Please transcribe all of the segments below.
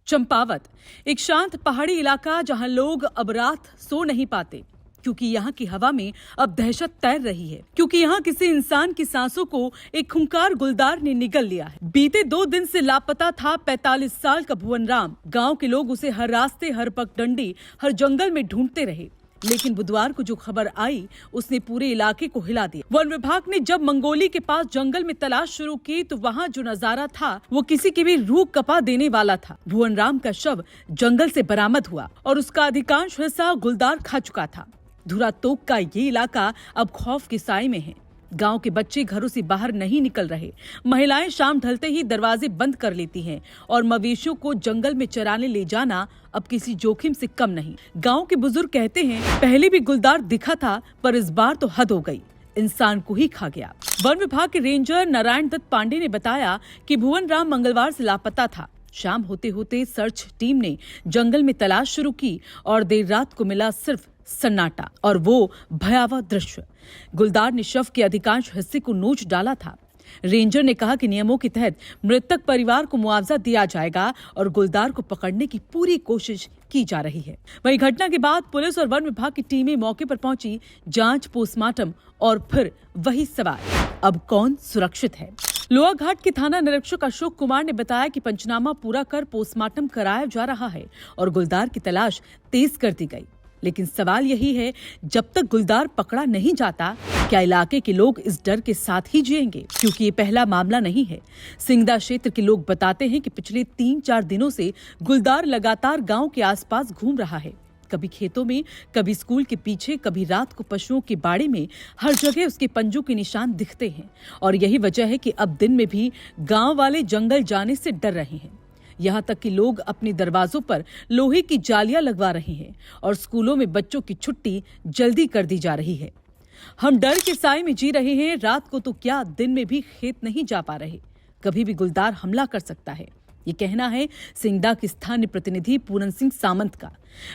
चंपावत एक शांत पहाड़ी इलाका जहां लोग अब रात सो नहीं पाते क्योंकि यहाँ की हवा में अब दहशत तैर रही है। क्योंकि यहाँ किसी इंसान की सांसों को एक खूंखार गुलदार ने निगल लिया है। बीते 2 दिन से लापता था 45 साल का भुवन राम। गांव के लोग उसे हर रास्ते, हर पगडंडी, हर जंगल में ढूंढते रहे, लेकिन बुधवार को जो खबर आई उसने पूरे इलाके को हिला दिया। वन विभाग ने जब मंगोली के पास जंगल में तलाश शुरू की तो वहाँ जो नजारा था वो किसी की भी रूह कपा देने वाला था। भुवन राम का शव जंगल से बरामद हुआ और उसका अधिकांश हिस्सा गुलदार खा चुका था। धुरा तोक का ये इलाका अब खौफ के साए में है। गांव के बच्चे घरों से बाहर नहीं निकल रहे। महिलाएं शाम ढलते ही दरवाजे बंद कर लेती हैं और मवेशियों को जंगल में चराने ले जाना अब किसी जोखिम से कम नहीं। गांव के बुजुर्ग कहते हैं पहले भी गुलदार दिखा था, पर इस बार तो हद हो गई, इंसान को ही खा गया। वन विभाग के रेंजर नारायण दत्त पांडे ने बताया कि भुवन राम मंगलवार से लापता था। शाम होते होते सर्च टीम ने जंगल में तलाश शुरू की और देर रात को मिला सिर्फ सन्नाटा और वो भयावह दृश्य। गुलदार ने शव के अधिकांश हिस्से को नोच डाला था। रेंजर ने कहा कि नियमों के तहत मृतक परिवार को मुआवजा दिया जाएगा और गुलदार को पकड़ने की पूरी कोशिश की जा रही है। वहीं घटना के बाद पुलिस और वन विभाग की टीमें मौके पर पहुंची। जांच, पोस्टमार्टम और फिर वही सवाल, अब कौन सुरक्षित है? लोहाघाट के थाना निरीक्षक अशोक कुमार ने बताया कि पंचनामा पूरा कर पोस्टमार्टम कराया जा रहा है और गुलदार की तलाश तेज कर दी गई। लेकिन सवाल यही है, जब तक गुलदार पकड़ा नहीं जाता, क्या इलाके के लोग इस डर के साथ ही जिएंगे? क्योंकि ये पहला मामला नहीं है। सिंगदा क्षेत्र के लोग बताते हैं कि पिछले 3-4 दिनों से गुलदार लगातार गांव के आसपास घूम रहा है। कभी खेतों में, कभी स्कूल के पीछे, कभी रात को पशुओं के बाड़े में, हर जगह उसके पंजों के निशान दिखते हैं। और यही वजह है कि अब दिन में भी गाँव वाले जंगल जाने से डर रहे हैं। यहाँ तक कि लोग अपने दरवाजों पर लोहे की जालियां लगवा रहे हैं और स्कूलों में बच्चों की छुट्टी जल्दी कर दी जा रही है। हम डर के साए में जी रहे हैं। रात को तो क्या, दिन में भी खेत नहीं जा पा रहे। कभी भी गुलदार हमला कर सकता है, ये कहना है सिंगदा के स्थानीय प्रतिनिधि पूरन सिंह सामंत का।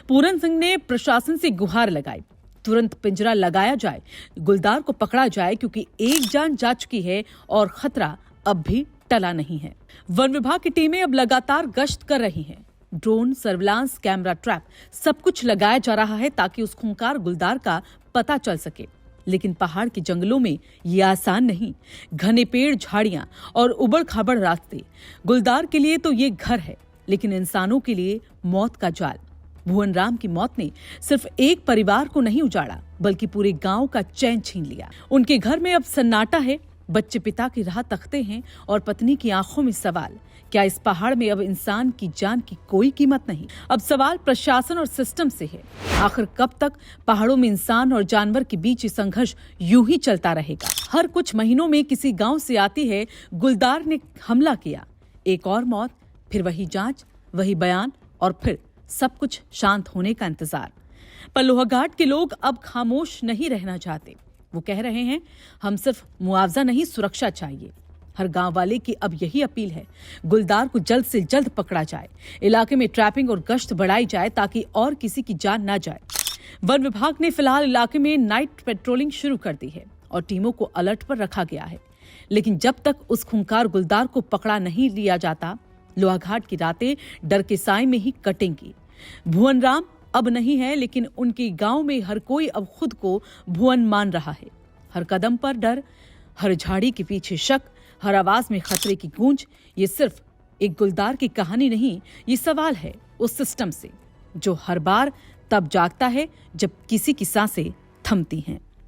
पूरन सिंह ने प्रशासन से गुहार लगाई, तुरंत पिंजरा लगाया जाए, गुलदार को पकड़ा जाए, क्योंकि एक जान जा चुकी है और खतरा अब भी टला नहीं है। वन विभाग की टीमें अब लगातार गश्त कर रही हैं। ड्रोन, सर्विलांस, कैमरा ट्रैप सब कुछ लगाया जा रहा है ताकि उस खूंखार गुलदार का पता चल सके। लेकिन पहाड़ के जंगलों में ये आसान नहीं। घने पेड़, झाड़ियां और उबड़-खाबड़ रास्ते। गुलदार के लिए तो ये घर है, लेकिन इंसानों के लिए मौत का जाल। भुवन राम की मौत ने सिर्फ एक परिवार को नहीं उजाड़ा, बल्कि पूरे गांव का चैन छीन लिया। उनके घर में अब सन्नाटा है। बच्चे पिता की राह तकते हैं और पत्नी की आंखों में सवाल, क्या इस पहाड़ में अब इंसान की जान की कोई कीमत नहीं? अब सवाल प्रशासन और सिस्टम से है। आखिर कब तक पहाड़ों में इंसान और जानवर के बीच ये संघर्ष यूं ही चलता रहेगा? हर कुछ महीनों में किसी गांव से आती है, गुलदार ने हमला किया, एक और मौत, फिर वही जांच, वही बयान और फिर सब कुछ शांत होने का इंतजार। पर लोहाघाट के लोग अब खामोश नहीं रहना चाहते। वो कह रहे हैं, हम सिर्फ मुआवजा नहीं, सुरक्षा चाहिए। हर गांव वाले की अब यही अपील है, गुलदार को जल्द से जल्द पकड़ा जाए, इलाके में ट्रैपिंग और गश्त बढ़ाई जाए ताकि और किसी की जान न जाए। वन विभाग ने फिलहाल इलाके में नाइट पेट्रोलिंग शुरू कर दी है और टीमों को अलर्ट पर रखा गया है। लेकिन जब तक उस खूंखार गुलदार को पकड़ा नहीं लिया जाता, लोहाघाट की रातें डर के साए में ही कटेंगी। भुवन राम अब नहीं है, लेकिन उनके गांव में हर कोई अब खुद को भुवन मान रहा है। हर कदम पर डर, हर झाड़ी के पीछे शक, हर आवाज में खतरे की गूंज। ये सिर्फ एक गुलदार की कहानी नहीं, ये सवाल है उस सिस्टम से जो हर बार तब जागता है जब किसी की सांसें थमती हैं।